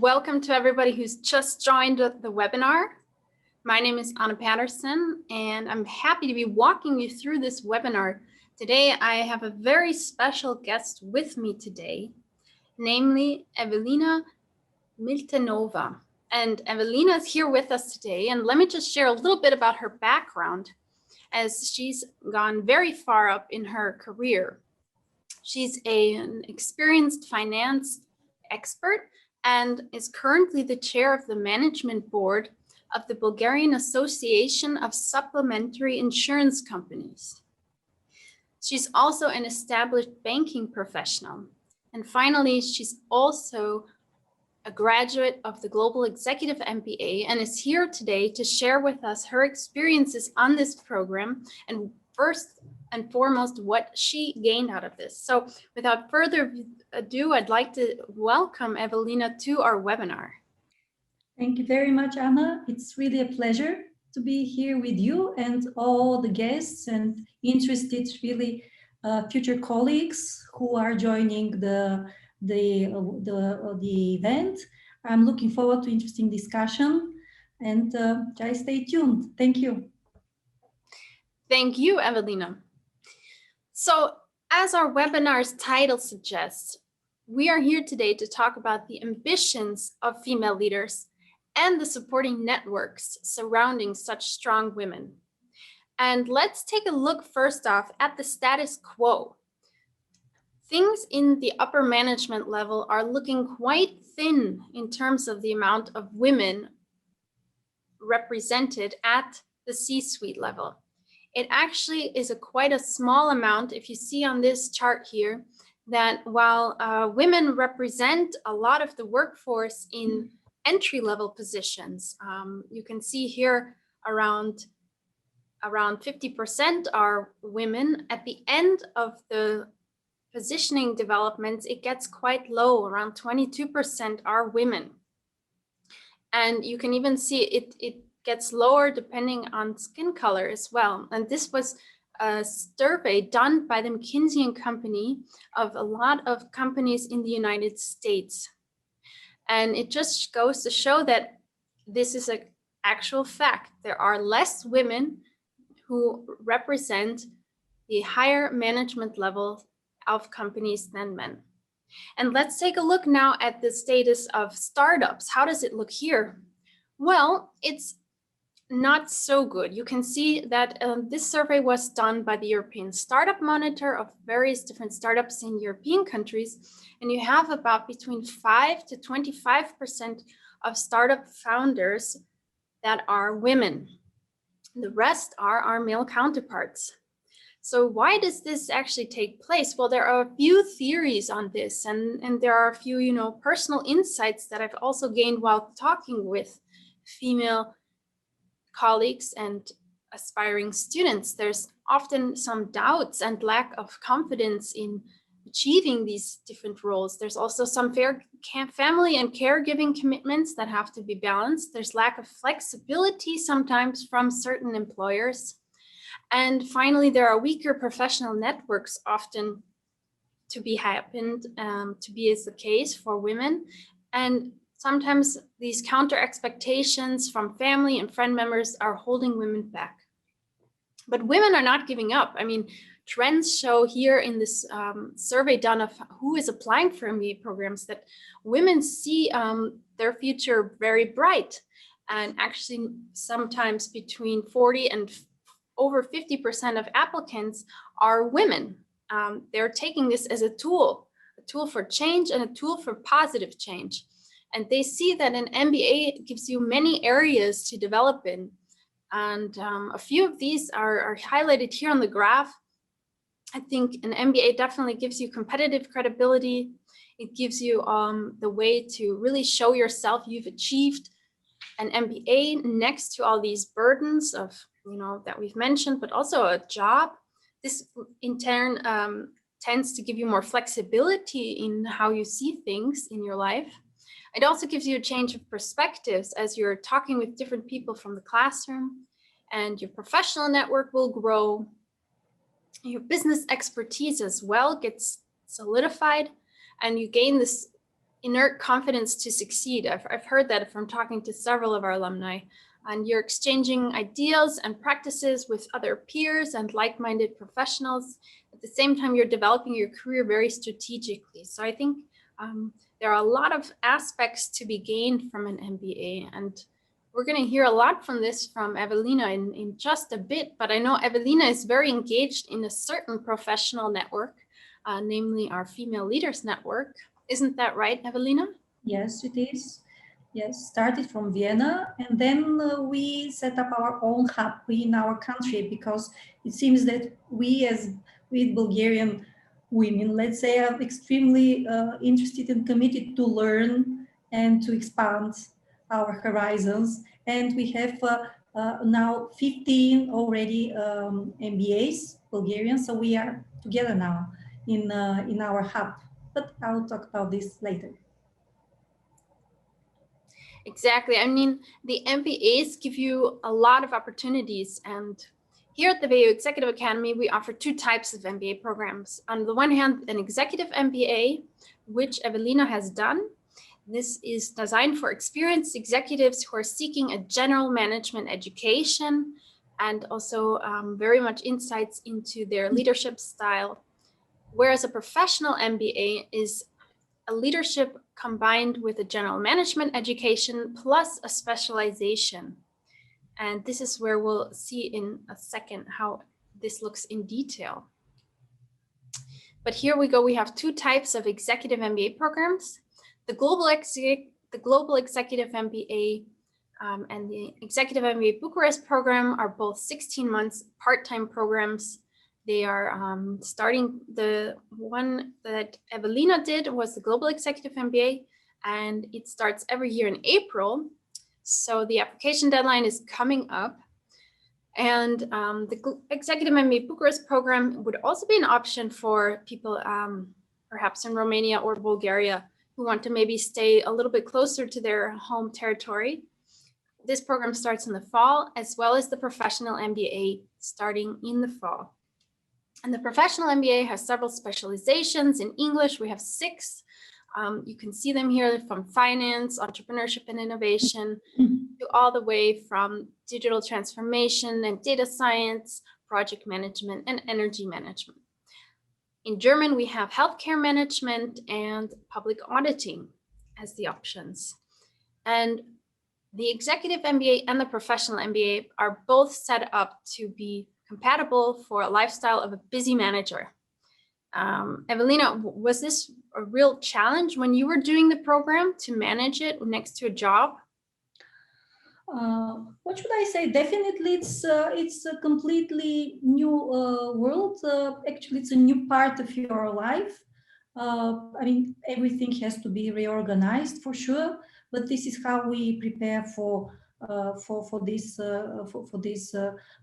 Welcome to everybody who's just joined the webinar. My name is Anna Patterson, and I'm happy to be walking you through this webinar. Today, I have a very special guest with me today, namely Evelina Miltenova. And Evelina is here with us today, and let me just share a little bit about her background, as she's gone very far up in her career. She's an experienced finance expert and is currently the chair of the management board of the Bulgarian Association of Supplementary Insurance Companies. She's also an established banking professional. And finally, she's also a graduate of the Global Executive MBA and is here today to share with us her experiences on this program and first and foremost what she gained out of this. So without further ado, I'd like to welcome Evelina to our webinar. Thank you very much, Anna. It's really a pleasure to be here with you and all the guests and interested future colleagues who are joining the event. I'm looking forward to interesting discussion and just stay tuned. Thank you. Thank you, Evelina. So as our webinar's title suggests, we are here today to talk about the ambitions of female leaders and the supporting networks surrounding such strong women. And let's take a look first off at the status quo. Things in the upper management level are looking quite thin in terms of the amount of women represented at the C-suite level. It actually is quite a small amount. If you see on this chart here, that while women represent a lot of the workforce in entry-level positions, you can see here around 50% are women. At the end of the positioning developments, it gets quite low, around 22% are women. And you can even see it gets lower depending on skin color as well. And this was a survey done by the McKinsey & Company of a lot of companies in the United States. And it just goes to show that this is an actual fact. There are less women who represent the higher management level of companies than men. And let's take a look now at the status of startups. How does it look here? Well, it's not so good. You can see that this survey was done by the European Startup Monitor of various different startups in European countries, and you have about between 5 to 25% of startup founders that are women. The rest are our male counterparts. So why does this actually take place? Well, there are a few theories on this, and there are a few, personal insights that I've also gained while talking with female colleagues and aspiring students. There's often some doubts and lack of confidence in achieving these different roles. There's also some family and caregiving commitments that have to be balanced. There's lack of flexibility sometimes from certain employers. And finally, there are weaker professional networks often to be as the case for women. And sometimes these counter expectations from family and friend members are holding women back. But women are not giving up. I mean, trends show here in this survey done of who is applying for MBA programs that women see their future very bright. And actually, sometimes between 40 and over 50% of applicants are women. They're taking this as a tool for change and a tool for positive change. And they see that an MBA gives you many areas to develop in. And a few of these are highlighted here on the graph. I think an MBA definitely gives you competitive credibility. It gives you the way to really show yourself you've achieved an MBA next to all these burdens of, that we've mentioned, but also a job. This in turn tends to give you more flexibility in how you see things in your life. It also gives you a change of perspectives as you're talking with different people from the classroom, and your professional network will grow. Your business expertise as well gets solidified, and you gain this inert confidence to succeed. I've heard that from talking to several of our alumni. And you're exchanging ideas and practices with other peers and like-minded professionals. At the same time, you're developing your career very strategically. So I think there are a lot of aspects to be gained from an MBA. And we're going to hear a lot from this from Evelina in just a bit. But I know Evelina is very engaged in a certain professional network, namely our Female Leaders Network. Isn't that right, Evelina? Yes, it is. Yes, started from Vienna, and then we set up our own hub in our country, because it seems that we Bulgarian women, let's say, are extremely interested and committed to learn and to expand our horizons. And we have now 15 already MBAs, Bulgarian, so we are together now in our hub. But I'll talk about this later. Exactly. I mean, the MBAs give you a lot of opportunities. And here at the VU Executive Academy, we offer two types of MBA programs. On the one hand, an executive MBA, which Evelina has done. This is designed for experienced executives who are seeking a general management education and also very much insights into their leadership style. Whereas a professional MBA is a leadership combined with a general management education plus a specialization. And this is where we'll see in a second how this looks in detail. But here we go. We have two types of executive MBA programs. The Global Executive MBA and the Executive MBA Bucharest program are both 16 months part-time programs. They are starting, the one that Evelina did was the Global Executive MBA, and it starts every year in April. So the application deadline is coming up. And the Executive MBA Bucharest program would also be an option for people perhaps in Romania or Bulgaria who want to maybe stay a little bit closer to their home territory. This program starts in the fall, as well as the Professional MBA starting in the fall. And the Professional MBA has several specializations. In English, we have 6. You can see them here, from finance, entrepreneurship and innovation, to all the way from digital transformation and data science, project management, and energy management. In German, we have healthcare management and public auditing as the options. And the Executive MBA and the Professional MBA are both set up to be compatible for a lifestyle of a busy manager. Evelina, was this a real challenge when you were doing the program to manage it next to a job? What should I say? Definitely, it's a completely new world. Actually, it's a new part of your life. I mean, everything has to be reorganized for sure. But this is how we prepare for this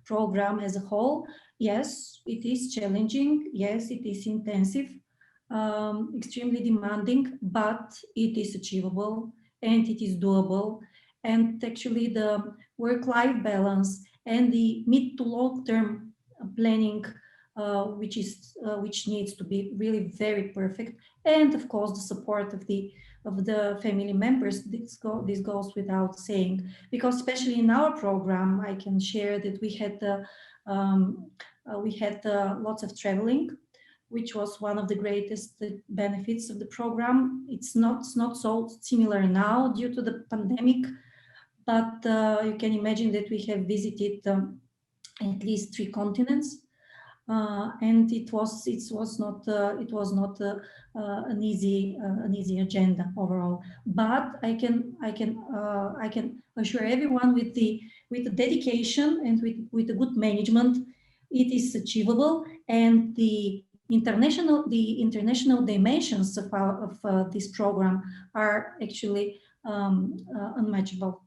program as a whole. Yes, it is challenging. Yes, it is intensive, extremely demanding, but it is achievable and it is doable. And actually, the work-life balance and the mid to long-term planning, which needs to be really very perfect, and of course the support of the family members. This goes without saying, because especially in our program, I can share that we had lots of traveling, which was one of the greatest benefits of the program. It's not so similar now due to the pandemic, but you can imagine that we have visited at least 3 continents. And it was not an easy agenda overall. But I can assure everyone, with the dedication and with the good management, it is achievable. And the international dimensions of this program are actually unmatchable.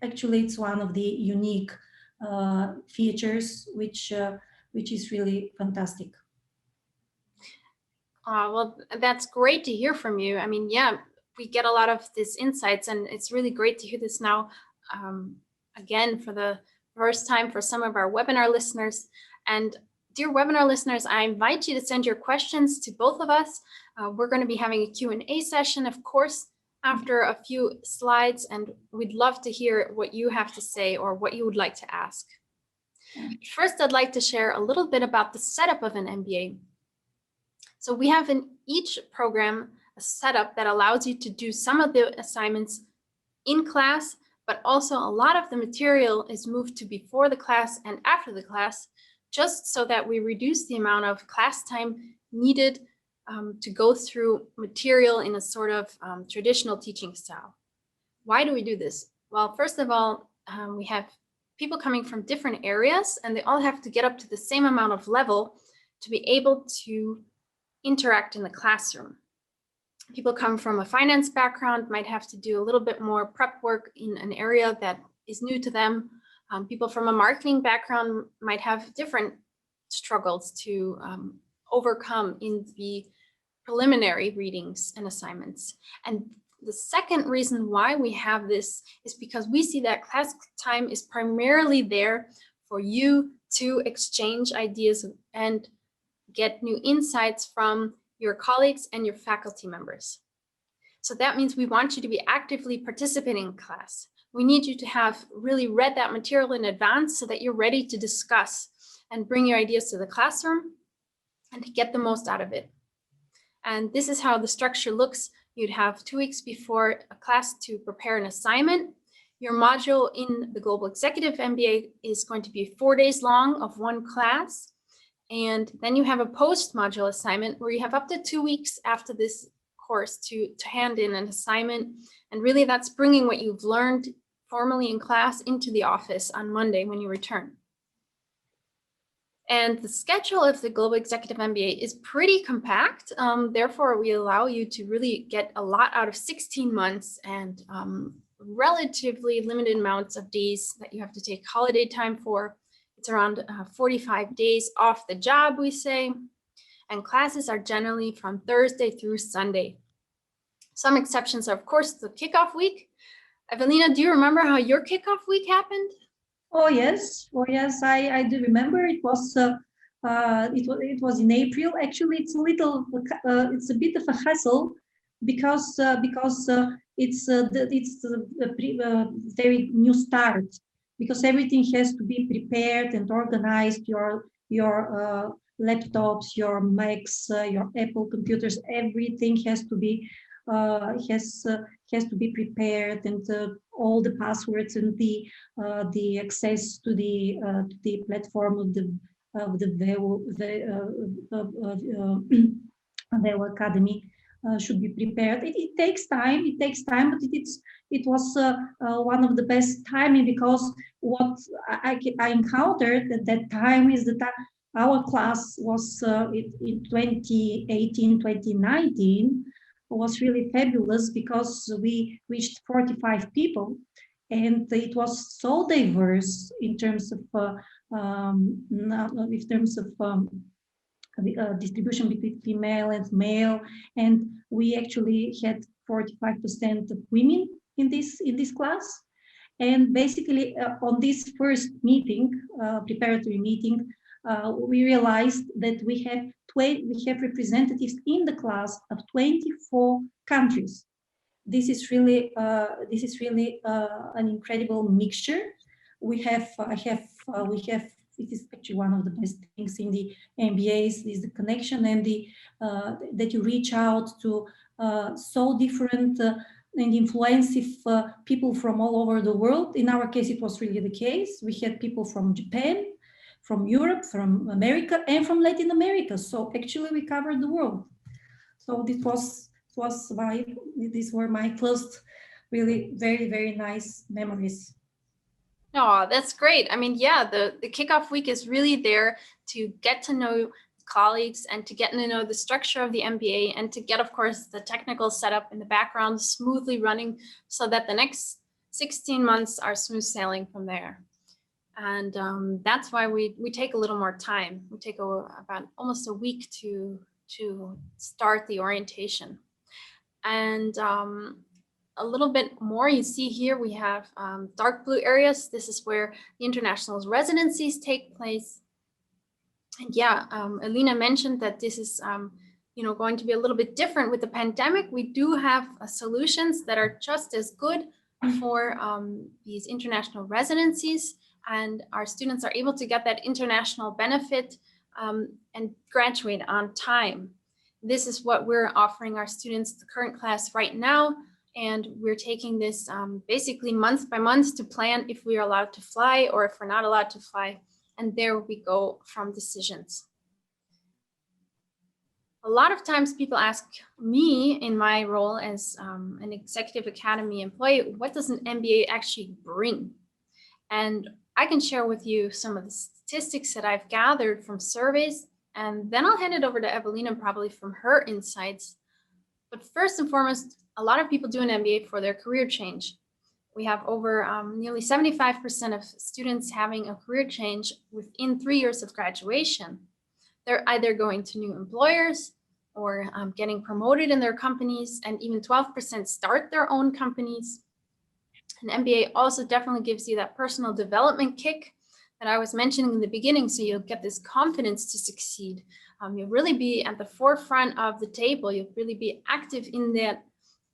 Actually, it's one of the unique features which is really fantastic. Well, that's great to hear from you. I mean, yeah, we get a lot of these insights, and it's really great to hear this now, again, for the first time for some of our webinar listeners. And dear webinar listeners, I invite you to send your questions to both of us. We're going to be having a Q&A session, of course, after a few slides, and we'd love to hear what you have to say or what you would like to ask. First, I'd like to share a little bit about the setup of an MBA. So we have in each program a setup that allows you to do some of the assignments in class, but also a lot of the material is moved to before the class and after the class, just so that we reduce the amount of class time needed to go through material in a sort of traditional teaching style. Why do we do this? Well, first of all, we have people coming from different areas, and they all have to get up to the same amount of level to be able to interact in the classroom. People come from a finance background, might have to do a little bit more prep work in an area that is new to them. People from a marketing background might have different struggles to overcome in the preliminary readings and assignments. And the second reason why we have this is because we see that class time is primarily there for you to exchange ideas and get new insights from your colleagues and your faculty members. So that means we want you to be actively participating in class. We need you to have really read that material in advance so that you're ready to discuss and bring your ideas to the classroom and to get the most out of it. And this is how the structure looks. You'd have 2 weeks before a class to prepare an assignment. Your module in the Global Executive MBA is going to be 4 days long of one class. And then you have a post-module assignment where you have up to 2 weeks after this course to hand in an assignment. And really that's bringing what you've learned formally in class into the office on Monday when you return. And the schedule of the Global Executive MBA is pretty compact. Therefore, we allow you to really get a lot out of 16 months and relatively limited amounts of days that you have to take holiday time for. It's around 45 days off the job, we say. And classes are generally from Thursday through Sunday. Some exceptions are, of course, the kickoff week. Evelina, do you remember how your kickoff week happened? Oh yes, I do remember. It was in April. Actually, it's a bit of a hassle because it's a very new start, because everything has to be prepared and organized. Your laptops, your Macs, your Apple computers, everything has to be prepared, and all the passwords and the access to the platform of the Veil Academy should be prepared. It takes time. But it was one of the best timing, because what I encountered at that time is that our class was in 2018, 2019. Was really fabulous, because we reached 45 people, and it was so diverse in terms of distribution between female and male, and we actually had 45% of women in this class. And basically on this first meeting, preparatory meeting, we realized that we have representatives in the class of 24 countries. This is really an incredible mixture. It is actually one of the best things in the MBAs is the connection and that you reach out to so different and influential people from all over the world. In our case, it was really the case. We had people from Japan, from Europe, from America, and from Latin America. So actually, we covered the world. So these were my first really very, very nice memories. Oh, that's great. I mean, yeah, the kickoff week is really there to get to know colleagues and to get to know the structure of the MBA, and to get, of course, the technical setup in the background smoothly running, so that the next 16 months are smooth sailing from there. And that's why we take a little more time. We take about almost a week to start the orientation. And a little bit more, you see here we have dark blue areas. This is where the international residencies take place. And yeah, Evelina mentioned that this is going to be a little bit different with the pandemic, we do have solutions that are just as good for these international residencies, and our students are able to get that international benefit and graduate on time. This is what we're offering our students, the current class right now, and we're taking this basically month by month to plan if we are allowed to fly or if we're not allowed to fly, and there we go from decisions. A lot of times people ask me in my role as an Executive Academy employee, what does an MBA actually bring? And I can share with you some of the statistics that I've gathered from surveys, and then I'll hand it over to Evelina probably from her insights. But first and foremost, a lot of people do an MBA for their career change. We have over nearly 75% of students having a career change within 3 years of graduation. They're either going to new employers or getting promoted in their companies, and even 12% start their own companies. An MBA also definitely gives you that personal development kick that I was mentioning in the beginning, so you'll get this confidence to succeed. You'll really be at the forefront of the table. You'll really be active in that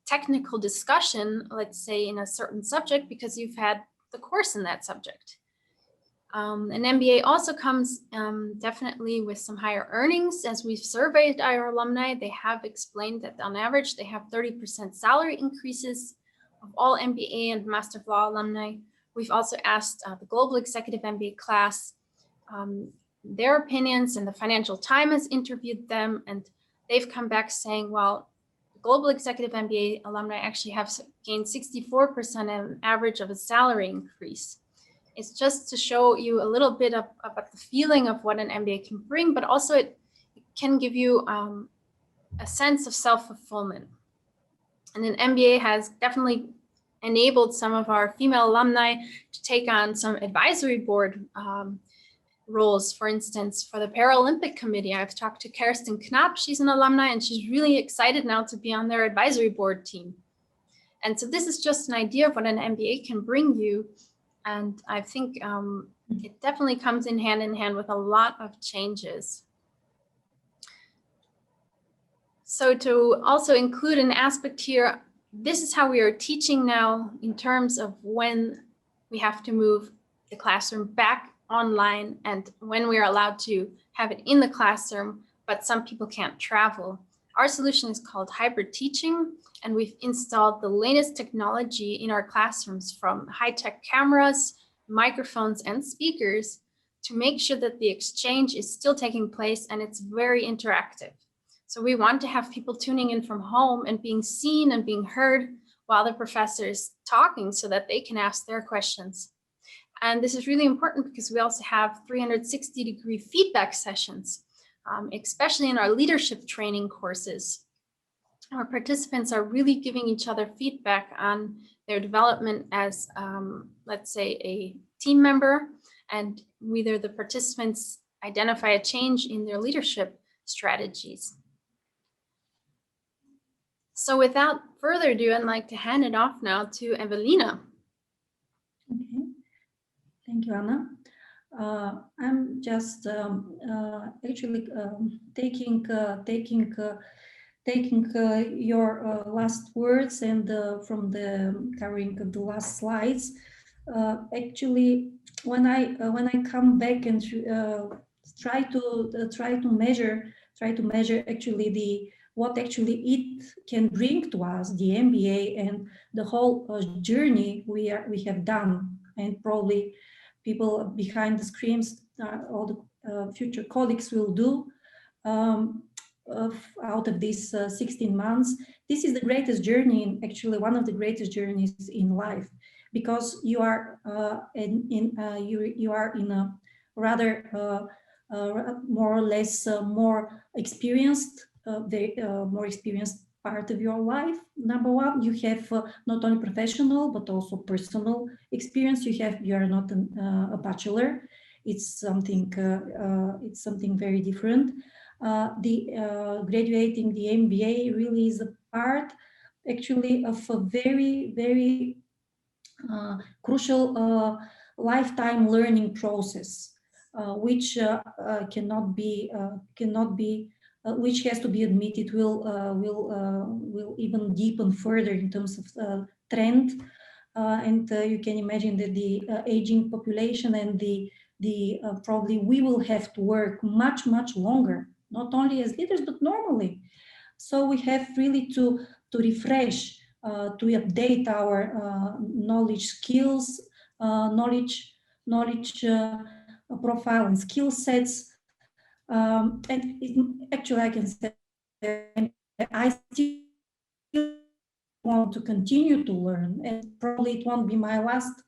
technical discussion, let's say in a certain subject, because you've had the course in that subject. An MBA also comes definitely with some higher earnings. As we've surveyed our alumni, they have explained that on average, they have 30% salary increases of all MBA and Master of Law alumni. We've also asked the Global Executive MBA class their opinions, and the Financial Times has interviewed them, and they've come back saying, well, Global Executive MBA alumni actually have gained 64% on average of a salary increase. It's just to show you a little bit about the feeling of what an MBA can bring, but also it can give you a sense of self-fulfillment. And an MBA has definitely enabled some of our female alumni to take on some advisory board roles. For instance, for the Paralympic Committee, I've talked to Kirsten Knapp. She's an alumni, and she's really excited now to be on their advisory board team. And so this is just an idea of what an MBA can bring you. And I think it definitely comes in hand with a lot of changes. So to also include an aspect here, this is how we are teaching now in terms of when we have to move the classroom back online and when we are allowed to have it in the classroom, but some people can't travel. Our solution is called hybrid teaching, and we've installed the latest technology in our classrooms, from high-tech cameras, microphones, and speakers, to make sure that the exchange is still taking place and it's very interactive. So we want to have people tuning in from home and being seen and being heard while the professor is talking, so that they can ask their questions. And this is really important because we also have 360-degree feedback sessions, especially in our leadership training courses. Our participants are really giving each other feedback on their development as, let's say, a team member, and whether the participants identify a change in their leadership strategies. So without further ado, I'd like to hand it off now to Evelina. Okay, thank you, Anna. I'm just actually taking your last words and from the covering of the last slides. Actually, when I come back and try to measure actually what actually it can bring to us, the MBA and the whole journey we have done, and probably people behind the screens, all the future colleagues will do out of these 16 months. This is the greatest journey, actually one of the greatest journeys in life, because you are you are in a rather more or less more experienced, more experienced part of your life. Number one, you have not only professional but also personal experience. You are not a bachelor. It's something very different. Graduating the MBA really is a part actually of a very crucial lifetime learning process, which cannot be which has to be admitted will even deepen further in terms of trend. And you can imagine that the aging population and the probably we will have to work much longer, not only as leaders but normally. So we have really to refresh, to update our knowledge, skills, knowledge profile and skill sets. Actually, I can say I still want to continue to learn, and probably it won't be my last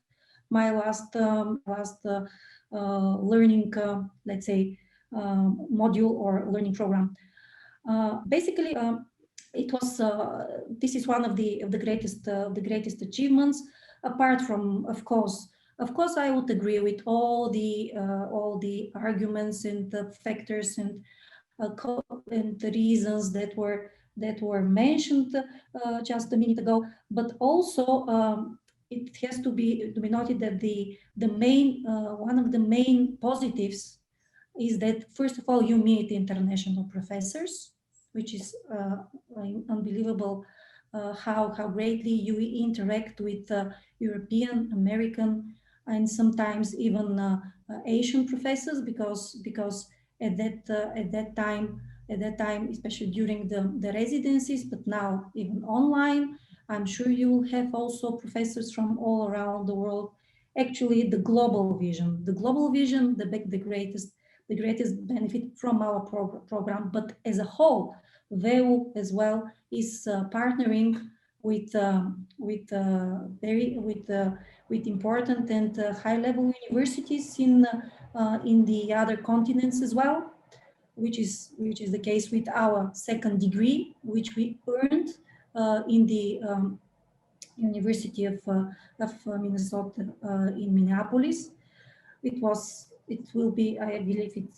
learning, let's say, module or learning program. Basically, it was this is one of the greatest achievements. Apart from, of course, I would agree with all the arguments and the factors and the reasons that were mentioned just a minute ago. But also, it has to be noted that the main one of the main positives is that, first of all, you meet international professors, which is unbelievable how greatly you interact with European, American, and sometimes even Asian professors, because at that time, especially during the residencies, but now even online, I'm sure you will have also professors from all around the world. Actually, the global vision, the greatest benefit from our program, but as a whole, VEU as well is partnering with important and high-level universities in the other continents as well, which is the case with our second degree, which we earned in the University of Minnesota in Minneapolis. It will be, I believe it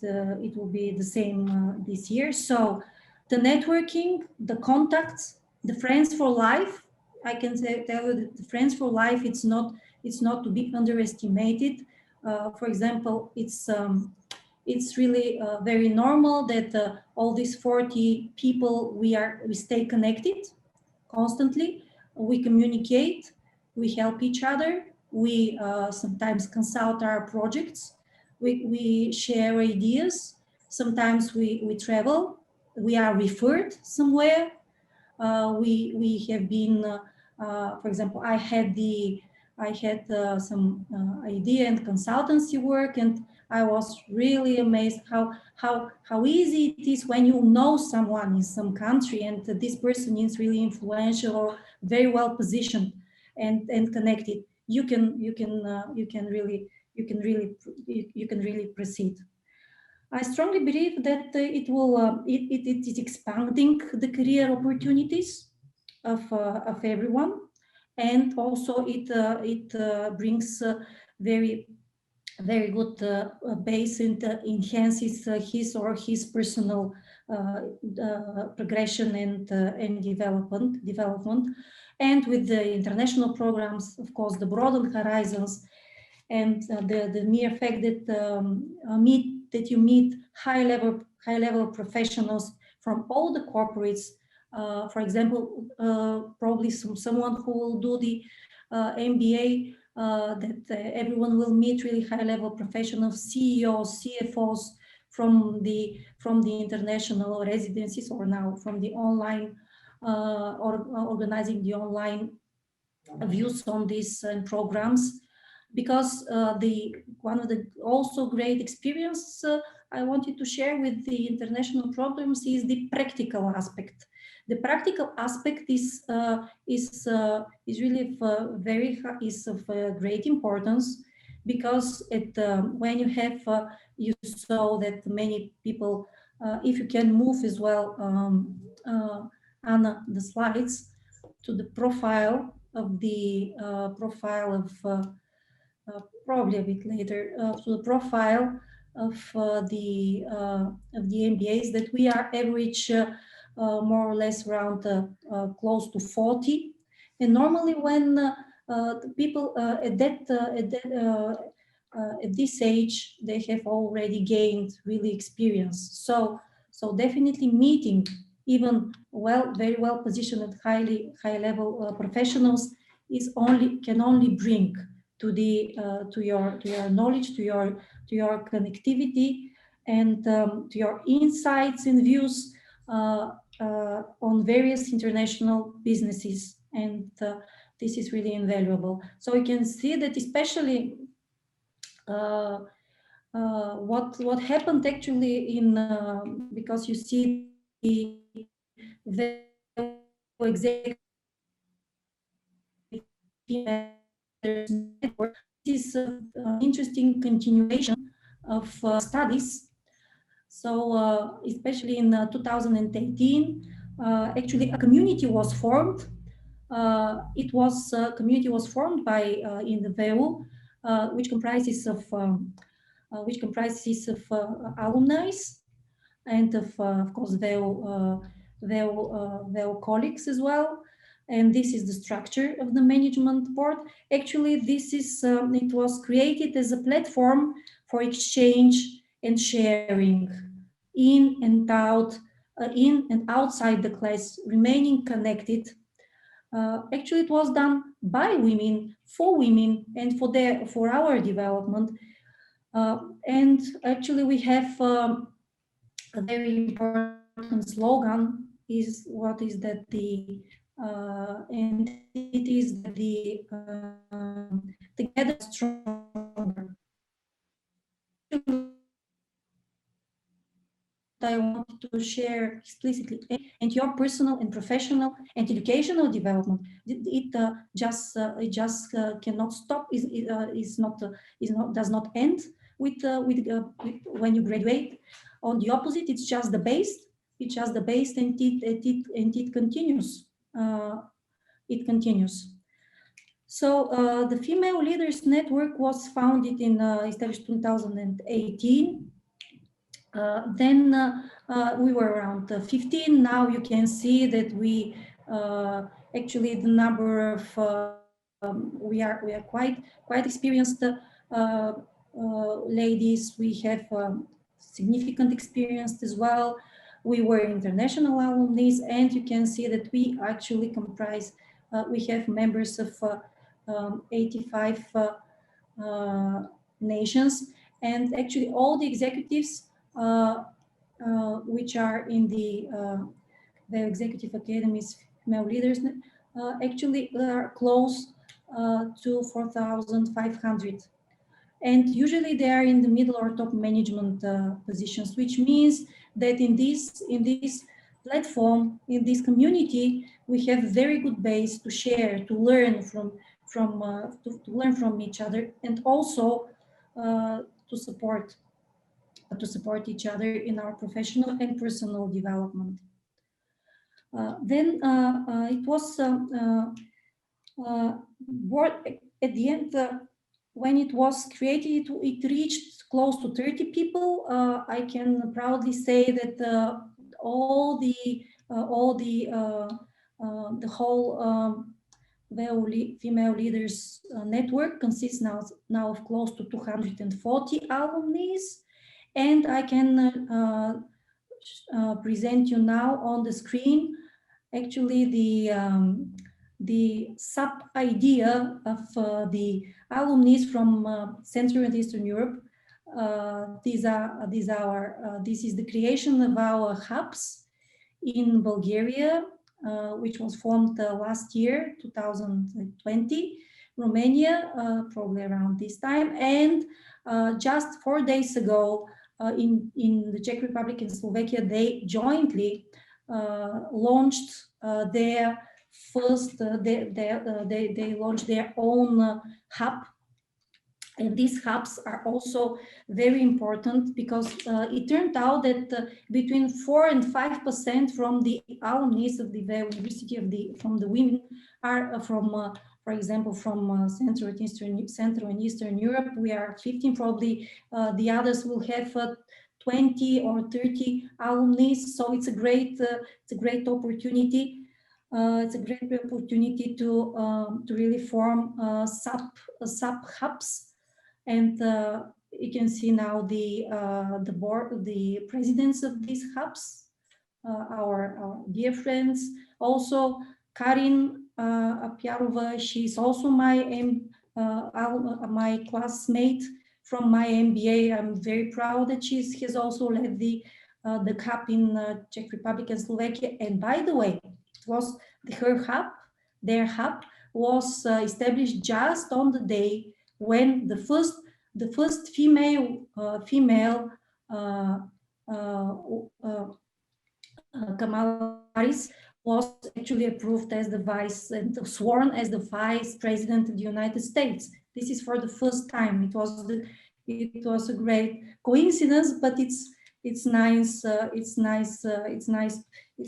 will be the same this year. So the networking, the contacts, the friends for life, I can tell you that the friends for life, it's not to be underestimated. For example, it's really very normal that all these 40 people, we stay connected constantly. We communicate, we help each other, we sometimes consult our projects, we share ideas, sometimes we travel, we are referred somewhere. We have been, for example, I had some idea and consultancy work, and I was really amazed how easy it is when you know someone in some country and this person is really influential or very well positioned and connected. You can really proceed. I strongly believe that it is expanding the career opportunities of everyone, and also it brings very good base and enhances his or his personal progression and development. And with the international programs, of course, the broadened horizons and the mere fact that you meet high level professionals from all the corporates. For example, probably someone who will do the MBA, that everyone will meet really high level professionals, CEOs, CFOs from the international residencies, or now from the online or organizing the online views on these programs. Because one of the also great experience I wanted to share with the international programs is the practical aspect. The practical aspect is really of great importance, because when you have you saw that many people, if you can move as well, Anna, the slides to the profile of probably a bit later, to the profile of the MBAs, that we are average more or less around close to 40. And normally when the people at this age, they have already gained really experience. So So definitely meeting even very well positioned and high level professionals can only bring to your knowledge, to your connectivity, and to your insights and views on various international businesses. And this is really invaluable. So you can see that especially what happened actually in because you see the executive network. This is an interesting continuation of studies. So especially in 2018, actually a community was formed. Community was formed by in the VEU, which comprises of alumni and of course their colleagues as well. And this is the structure of the management board. Actually, it was created as a platform for exchange and sharing in and outside the class, remaining connected. Actually, it was done by women, for women, and for our development. And actually, we have a very important slogan and it is that together stronger. I want to share explicitly, and your personal and professional and educational development. It just cannot stop. Does not end with when you graduate. On the opposite, it's just the base. It's just the base, and it continues. It continues. So the Female Leaders Network was founded established 2018. Then we were around 15. Now you can see that we actually the number of we are quite experienced ladies. We have significant experience as well. We were international alumni, and you can see that we actually comprise. We have members of 85 nations, and actually all the executives which are in the Executive Academy's Female Leaders actually are close to 4,500. And usually they are in the middle or top management positions, which means that in this platform, in this community, we have very good base to share, to learn to learn from each other, and also to support each other in our professional and personal development. Then it was at the end, when it was created, it reached close to 30 people. I can proudly say that the whole Female Leaders Network consists now of close to 240 alumni. And I can present you now on the screen actually the sub idea of the alumni from Central and Eastern Europe. This is the creation of our hubs in Bulgaria, which was formed last year, 2020, Romania, probably around this time, and just 4 days ago in the Czech Republic and Slovakia, they jointly launched their first, they launched their own hub. And these hubs are also very important because it turned out that between 4 and 5% from the alumni of the University from the women are from, for example, from Central and Eastern Europe. We are 15, probably the others will have 20 or 30 alumni. So it's a great opportunity. It's a great opportunity to really form sub hubs. And You can see now the board, the presidents of these hubs, our dear friends. Also, Karin Apiarova, she's also my classmate from my MBA. I'm very proud that she has also led the hub in Czech Republic and Slovakia. And by the way, it was their hub was established just on the day when the first female Kamala Harris was actually approved as the vice and sworn as the vice president of the United States. This is for the first time. It was a great coincidence, but it's nice. It's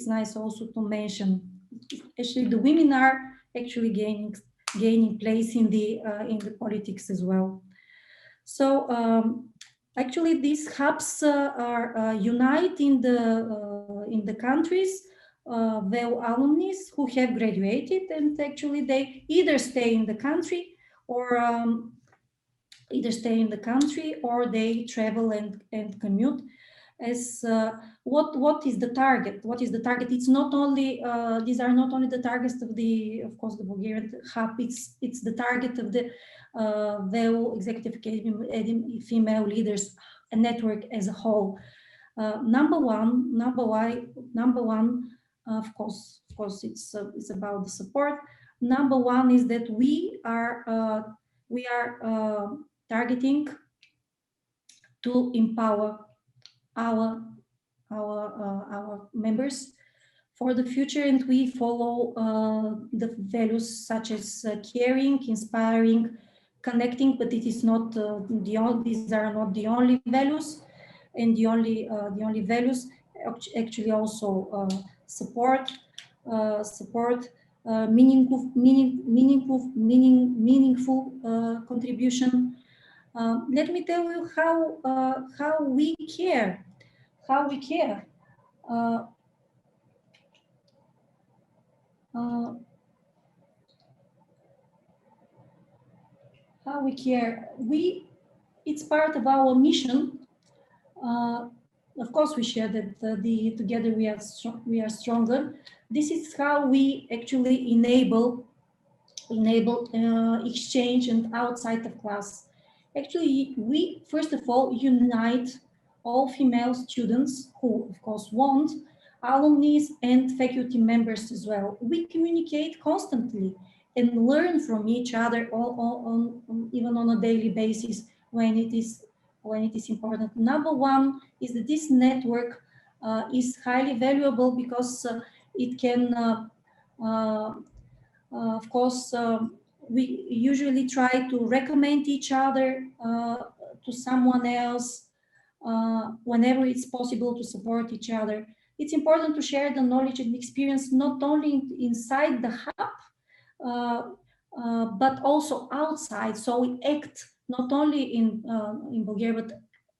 nice also to mention. Actually, the women are actually gaining place in the politics as well. So actually, these hubs are unite in the countries where alumni who have graduated, and actually they either stay in the country or they travel and commute. As what is the target? It's not only these are not only the targets of the Bulgarian hub. It's the target of the VEU Executive Academy Female Leaders Network as a whole. Number one, of course, it's about the support. Number one is that we are targeting to empower our members for the future, and we follow the values such as caring, inspiring, connecting. But it is not these are not the only values, and the only values. Actually, also support, meaningful contribution. Let me tell you how we care. How we care. How we care. It's part of our mission. Of course, we share that together we are stronger. This is how we actually enable exchange and outside of class. Actually, we first of all unite all female students who, of course, want alumni and faculty members as well. We communicate constantly and learn from each other even on a daily basis when it is important. Number one is that this network is highly valuable because it can, of course, we usually try to recommend each other to someone else whenever it's possible, to support each other. It's important to share the knowledge and experience not only inside the hub, but also outside. So we act not only in Bulgaria, but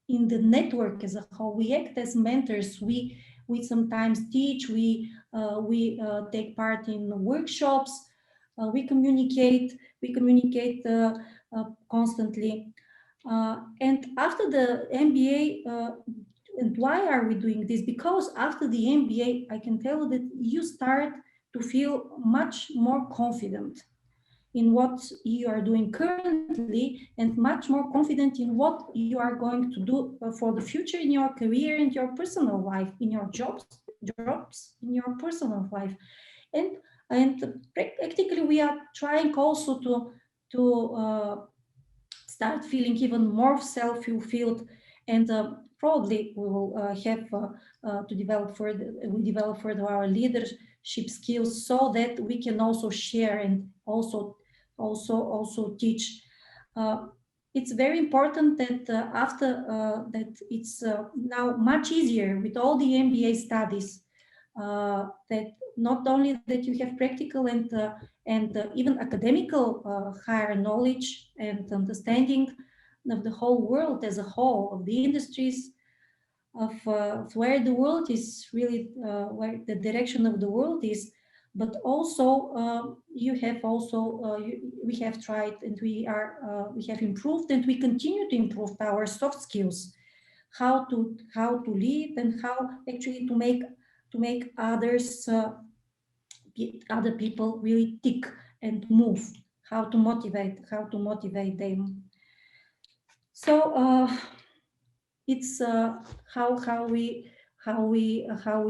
in the network as a whole. We act as mentors. We sometimes teach. We take part in workshops. We communicate constantly. And after the MBA, and why are we doing this? Because after the MBA, I can tell you that you start to feel much more confident in what you are doing currently, and much more confident in what you are going to do for the future in your career and your personal life, in your jobs in your personal life. And practically we are trying also to start feeling even more self-fulfilled, and probably we will have to develop further our leadership skills, so that we can also share and also teach. It's very important that after that it's now much easier with all the MBA studies, that not only that you have practical and even academical higher knowledge and understanding of the whole world as a whole, of the industries, of where the world is really, where the direction of the world is, But also we have tried, and we have improved, and we continue to improve our soft skills, how to lead, and how actually to make others other people really tick and move, how to motivate them. So it's how we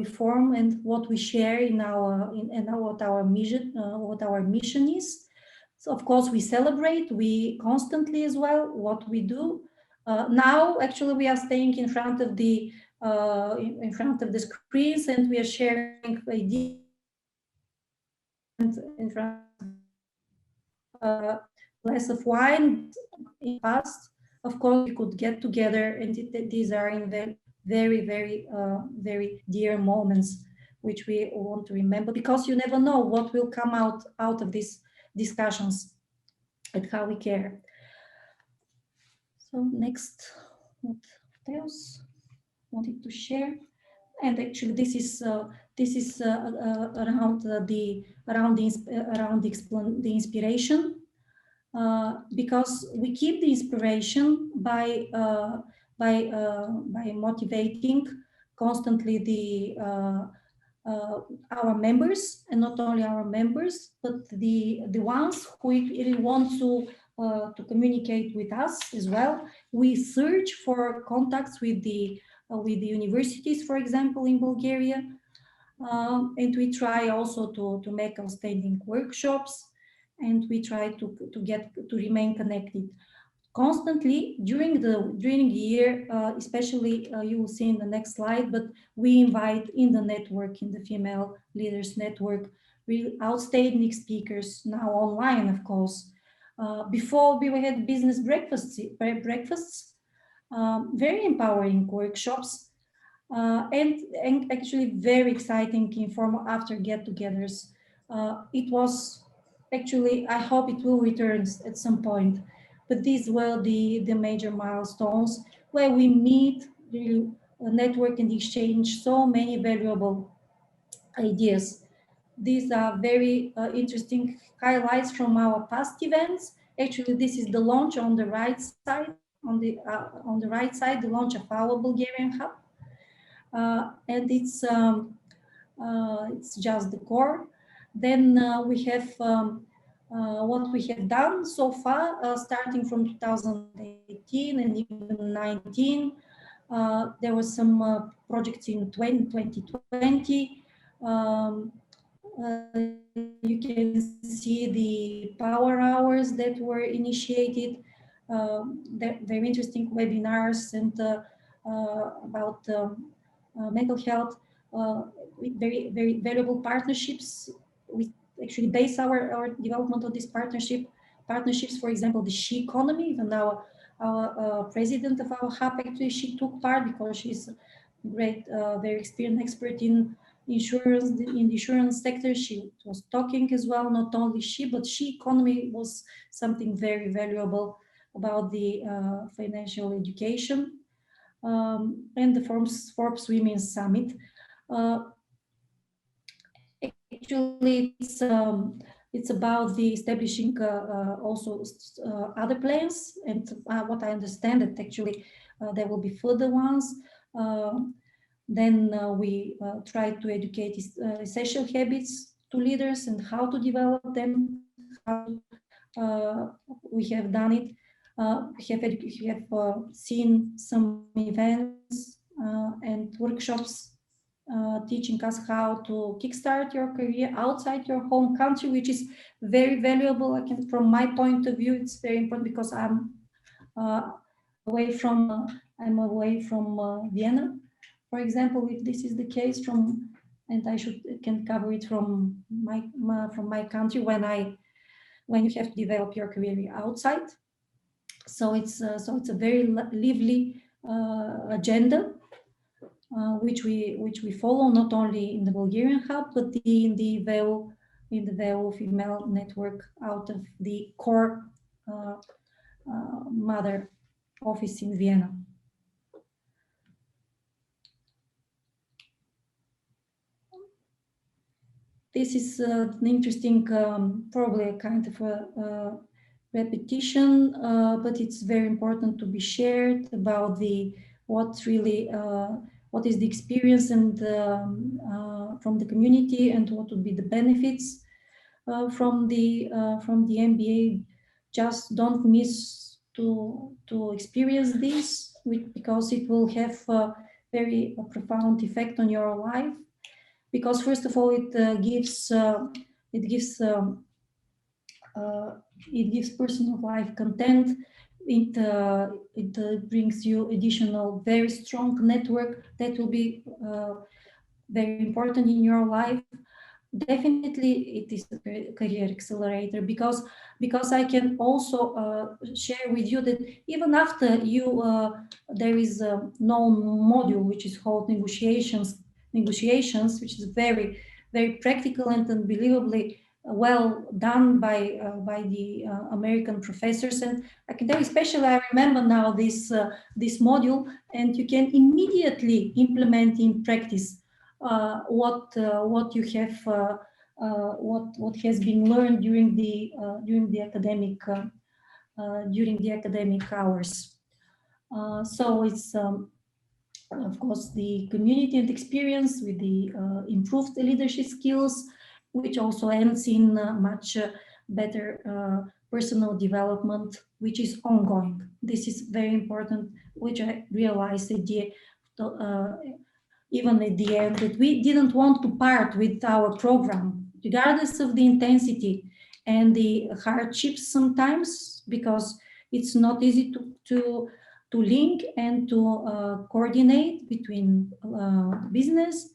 form and what we share in what our mission is. So of course we celebrate, we constantly as well what we do. Now actually we are staying in front of the screens, and we are sharing ideas in front of glass of wine. In the past, of course, we could get together, and these are in very dear moments which we want to remember, because you never know what will come out of these discussions and how we care. So next, what else wanted to share? And actually, this is around the inspiration, because we keep the inspiration by motivating constantly our members, and not only our members, but the ones who really want to communicate with us as well. We search for contacts with the universities, for example, in Bulgaria, and we try also to make outstanding workshops, and we try to remain connected constantly during the year, especially you will see in the next slide, but we invite in the network, in the Female Leaders Network, really outstanding speakers, now online, of course. Before we had business breakfasts, very empowering workshops, and actually very exciting informal after get-togethers. It was actually, I hope it will return at some point, but these were the major milestones where we meet, really network and exchange so many valuable ideas. These are very interesting highlights from our past events. Actually, this is the launch on the right side, the launch of our Bulgarian hub. And it's just the core. Then we have what we have done so far, starting from 2018 and even 19. There were some projects in 2020. You can see the power hours that were initiated, very interesting webinars, and about mental health, with very valuable partnerships. We actually base our development on these partnerships. For example, the She Economy. Even our president of our hub, actually, she took part, because she's a great, very experienced expert in the insurance sector. She was talking as well, not only but She Economy was something very valuable about the financial education. And the Forbes Women's Summit. Actually, it's about the establishing also other plans, and what I understand that actually there will be further ones. Then we try to educate essential habits to leaders and how to develop them. We have done it. We have seen some events and workshops teaching us how to kickstart your career outside your home country, which is very valuable. From my point of view, it's very important, because I'm away from Vienna, for example. If this is the case, and I can cover it from my country, when you have to develop your career outside. So it's a very lively agenda, which we follow, not only in the Bulgarian hub, but in the VEU Female Network, out of the core mother office in Vienna. This is an interesting, probably a kind of a repetition, but it's very important to be shared about what is the experience and from the community, and what would be the benefits from the MBA. Just don't miss to experience this, because it will have a very profound effect on your life. Because first of all, it gives personal life content. It brings you additional very strong network that will be very important in your life. Definitely, it is a career accelerator, because I can also share with you that even after you there is a known module which is called negotiations, which is very practical and unbelievably well done by the American professors. And I can tell you, especially I remember now this module, and you can immediately implement in practice what you have, what has been learned during the academic hours. So it's of course the community and experience with the improved leadership skills, which also ends in much better personal development, which is ongoing. This is very important, which I realized even at the end, that we didn't want to part with our program, regardless of the intensity and the hardships sometimes, because it's not easy to link and to coordinate between business,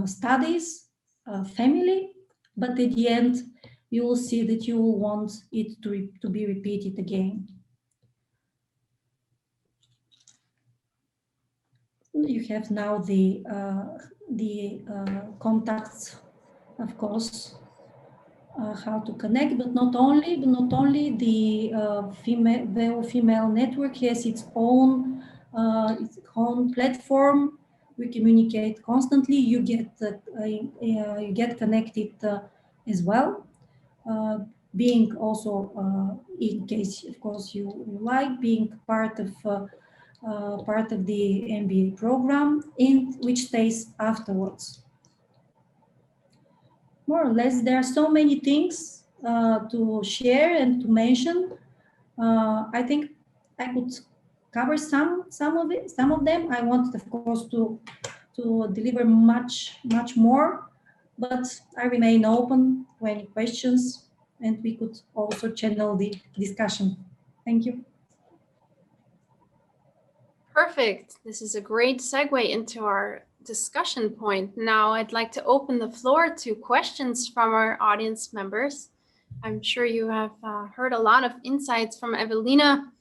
studies, family. But at the end, you will see that you will want it to be repeated again. You have now the contacts, of course, how to connect, but not only the female network has its own platform. We communicate constantly. You get connected as well. Being also, in case, of course, you like being part of the MBA program, which stays afterwards. More or less, there are so many things to share and to mention. I think I could cover some of them. I wanted, of course, to deliver much more, but I remain open to any questions, and we could also channel the discussion. Thank you. Perfect. This is a great segue into our discussion point. Now I'd like to open the floor to questions from our audience members. I'm sure you have heard a lot of insights from Evelina.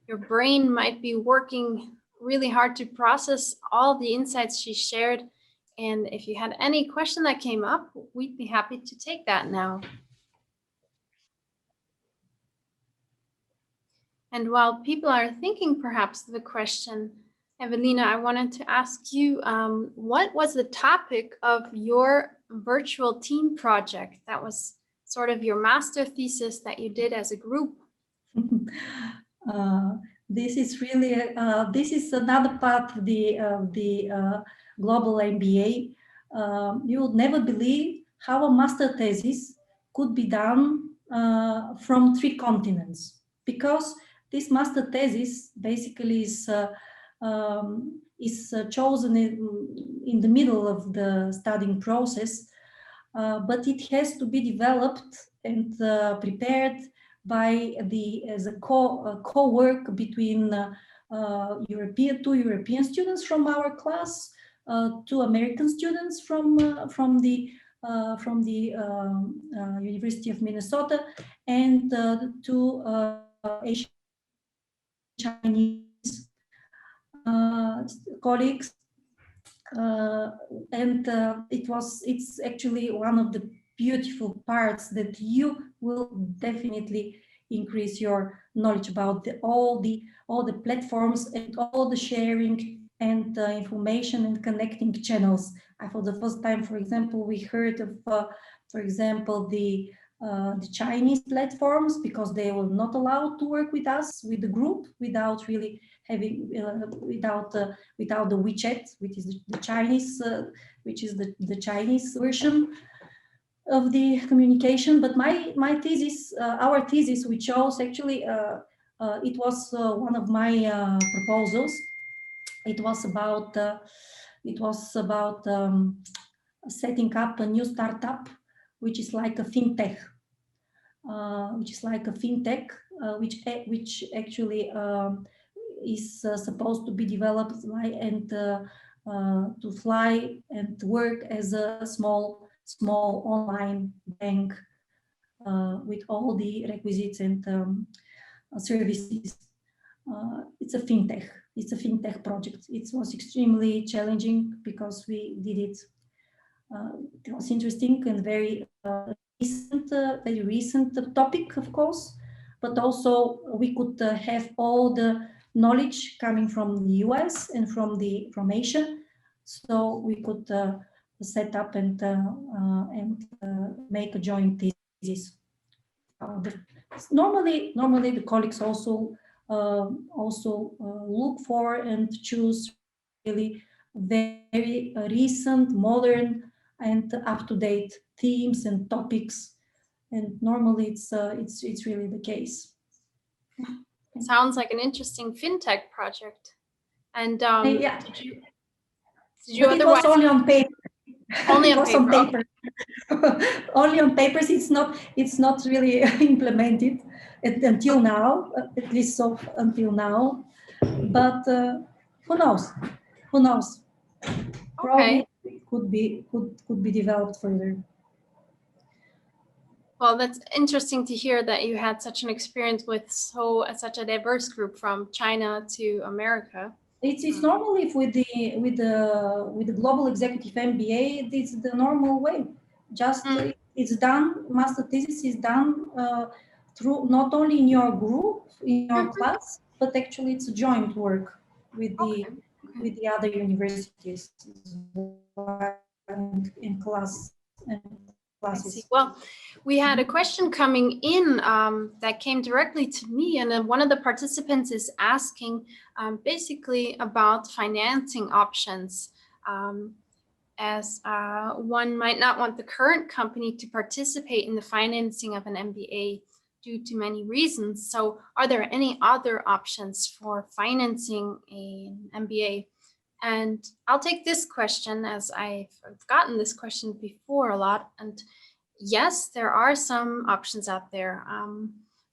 Your brain might be working really hard to process all the insights she shared. And if you had any question that came up, we'd be happy to take that now. And while people are thinking perhaps the question, Evelina, I wanted to ask you, what was the topic of your virtual team project? That was sort of your master thesis that you did as a group. This is really, this is another part of the global MBA. You would never believe how a master thesis could be done from 3 continents, because this master thesis basically is chosen in the middle of the studying process, but it has to be developed and prepared by as a co-work between two European students from our class, 2 American students from the University of Minnesota, and 2 Asian Chinese colleagues, and it's actually one of the beautiful parts that you will definitely increase your knowledge about all the platforms and all the sharing and information and connecting channels. For the first time, for example, we heard of, for example, the Chinese platforms, because they were not allowed to work with us, with the group, without really having, without the WeChat, which is the Chinese, which is the Chinese version of the communication. But my thesis, our thesis, which shows actually, it was one of my proposals. It was about setting up a new startup, which is like a fintech, which actually is supposed to be developed and to fly and work as a small online bank with all the requisites and services. It's a fintech project. It was extremely challenging because we did it. It was interesting and very recent topic, of course, but also we could have all the knowledge coming from the US and from Asia, so we could set up and make a joint thesis. Normally the colleagues also look for and choose really very recent, modern, and up-to-date themes and topics, and normally it's really the case. Sounds like an interesting fintech project. And yeah, did you but it was only on paper. Only on paper. Okay. Only on papers. It's not really implemented until now, at least so until now. But who knows? Probably it could be developed further. Well, that's interesting to hear that you had such an experience with such a diverse group from China to America. It's normally with the global executive MBA. It's the normal way. Just it's done. Master thesis is done through not only in your group, in your class, but actually it's a joint work with the other universities in classes. Well, we had a question coming in that came directly to me, and then one of the participants is asking basically about financing options, as one might not want the current company to participate in the financing of an MBA due to many reasons. So are there any other options for financing an MBA? And I'll take this question, as I've gotten this question before a lot. And yes, there are some options out there.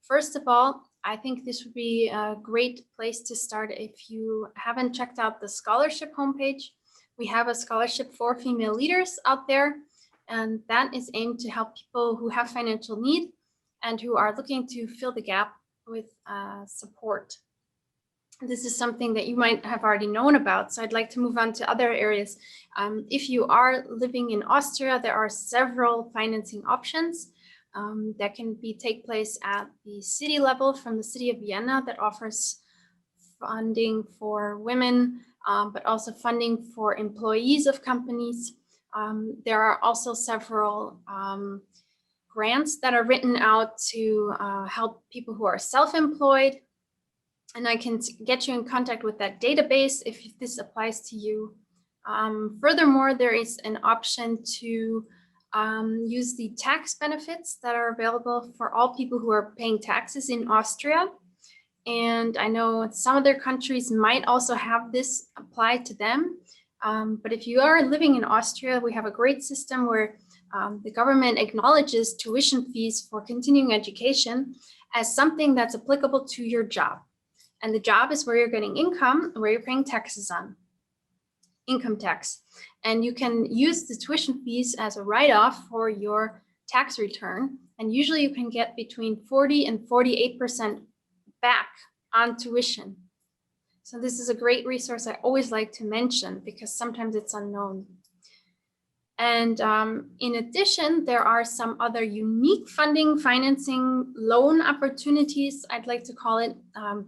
First of all, I think this would be a great place to start if you haven't checked out the scholarship homepage. We have a scholarship for female leaders out there, and that is aimed to help people who have financial need and who are looking to fill the gap with support. This is something that you might have already known about, so I'd like to move on to other areas. If you are living in Austria, there are several financing options that can take place at the city level from the city of Vienna, that offers funding for women, but also funding for employees of companies. There are also several grants that are written out to help people who are self-employed. And I can get you in contact with that database if this applies to you. Furthermore, there is an option to use the tax benefits that are available for all people who are paying taxes in Austria. And I know some other countries might also have this apply to them. But if you are living in Austria, we have a great system where the government acknowledges tuition fees for continuing education as something that's applicable to your job. And the job is where you're getting income, where you're paying taxes on, income tax. And you can use the tuition fees as a write-off for your tax return. And usually you can get between 40 and 48% back on tuition. So this is a great resource I always like to mention because sometimes it's unknown. And in addition, there are some other unique financing loan opportunities, I'd like to call it.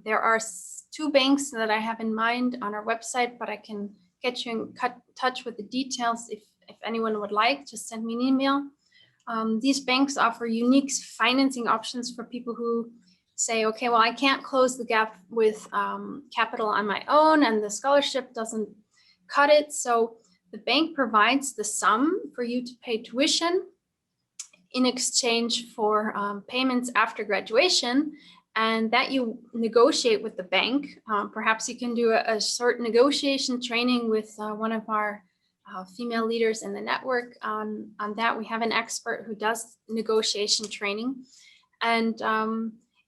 There are two banks that I have in mind on our website, but I can get you in touch with the details if anyone would like, just send me an email. These banks offer unique financing options for people who say, okay, well, I can't close the gap with capital on my own and the scholarship doesn't cut it. So the bank provides the sum for you to pay tuition in exchange for payments after graduation, and that you negotiate with the bank. Perhaps you can do a short negotiation training with one of our female leaders in the network on that. We have an expert who does negotiation training, and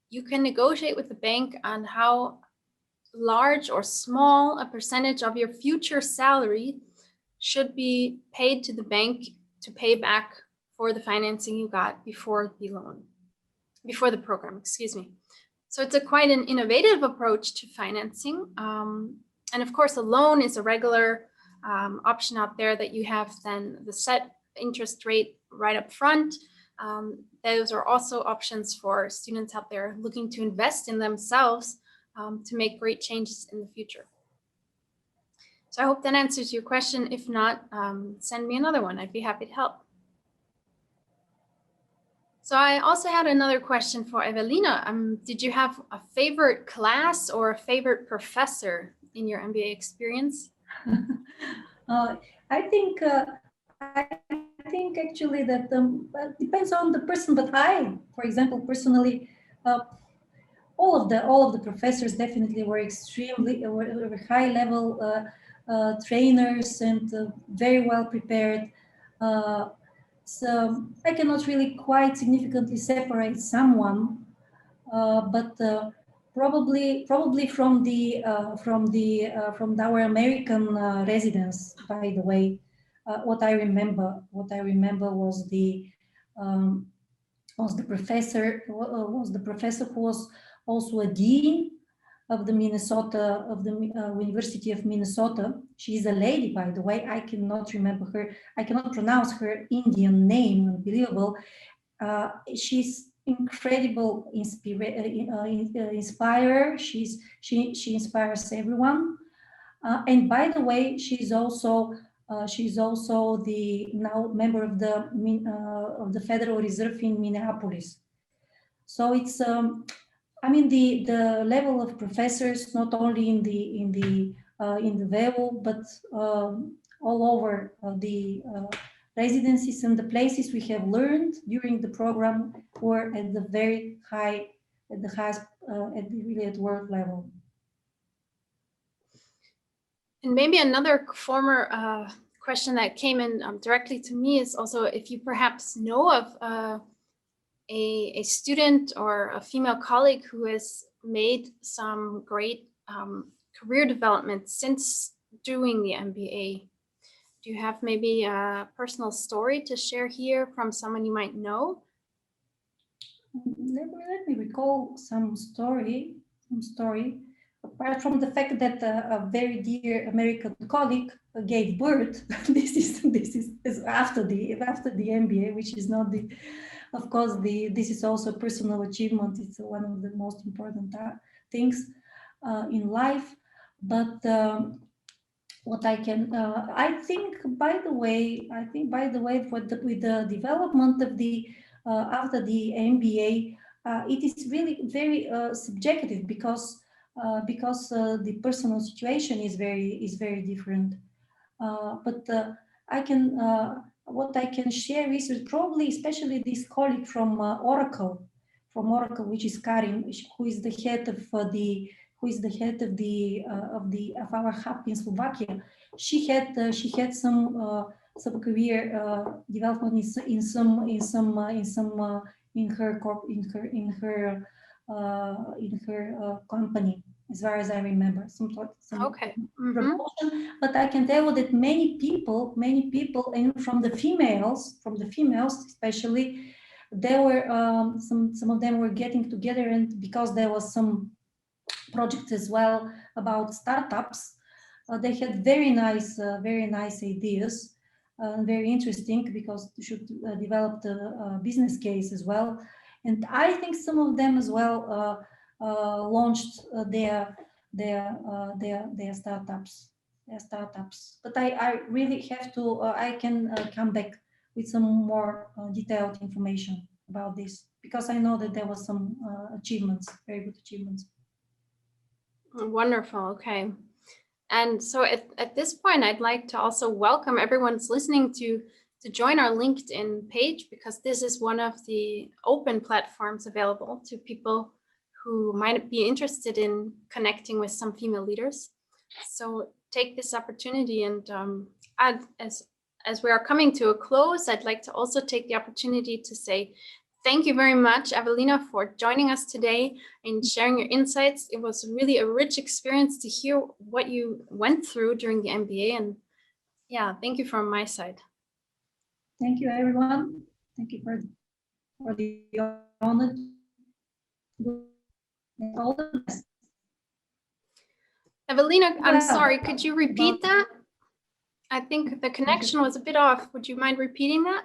you can negotiate with the bank on how large or small a percentage of your future salary should be paid to the bank to pay back for the financing you got before the program, excuse me. So it's quite an innovative approach to financing. And of course, a loan is a regular option out there that you have then the set interest rate right up front. Those are also options for students out there looking to invest in themselves to make great changes in the future. So I hope that answers your question. If not, send me another one. I'd be happy to help. So I also had another question for Evelina. Did you have a favorite class or a favorite professor in your MBA experience? I think actually that depends on the person, but for example, personally, all of the professors definitely were extremely were high level trainers and very well prepared. So I cannot really quite significantly separate someone, but probably from our American residents. By the way, what I remember was the professor who was also a dean of the University of Minnesota. She's a lady, by the way. I cannot remember her. I cannot pronounce her Indian name. Unbelievable. She's incredible inspirer. She inspires everyone. And by the way, she's also the now member of the Federal Reserve in Minneapolis. So it's I mean the level of professors not only in the VEU but all over the residencies and the places we have learned during the program were at the very high, at the highest, really at world level. And maybe another former question that came in directly to me is also if you perhaps know of a student or a female colleague who has made some great career development since doing the MBA. Do you have maybe a personal story to share here from someone you might know? Let me recall some story. Apart from the fact that a very dear American colleague gave birth, this is after the MBA, which is not the, of course, this is also a personal achievement. It's one of the most important things in life. But what I can, I think, by the way, with the development of the after the MBA, it is really very subjective because the personal situation is very different. But I can what I can share is probably especially this colleague from Oracle, which is Karin, who is the head of of our hub in Slovakia. She had some career development in her company, as far as I remember. Okay. Promotion. But I can tell you that many people, and from the females especially, there were some of them were getting together, and because there was some project as well about startups, they had very nice ideas, very interesting, because they should develop the business case as well. And I think some of them as well launched their startups. startups. But I really have to, I can come back with some more detailed information about this, because I know that there was some achievements, very good achievements. Wonderful. Okay. And so at this point, I'd like to also welcome everyone's listening to join our LinkedIn page, because this is one of the open platforms available to people who might be interested in connecting with some female leaders. So take this opportunity, and as we are coming to a close, I'd like to also take the opportunity to say thank you very much, Evelina, for joining us today and sharing your insights. It was really a rich experience to hear what you went through during the MBA, and yeah, thank you from my side. Thank you, everyone. Thank you for the honor. And all the best. Evelina, I'm sorry, could you repeat that? I think the connection was a bit off. Would you mind repeating that?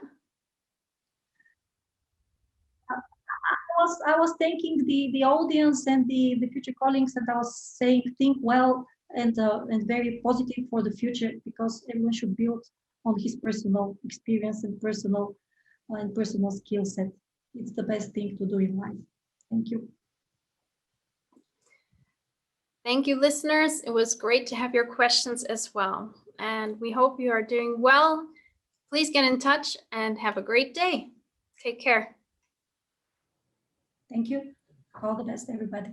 I was thanking the audience and the future colleagues, and I was saying think well and very positive for the future, because everyone should build on his personal experience and personal skill set. It's the best thing to do in life. Thank you. Thank you, listeners. It was great to have your questions as well. And we hope you are doing well. Please get in touch and have a great day. Take care. Thank you. All the best, everybody.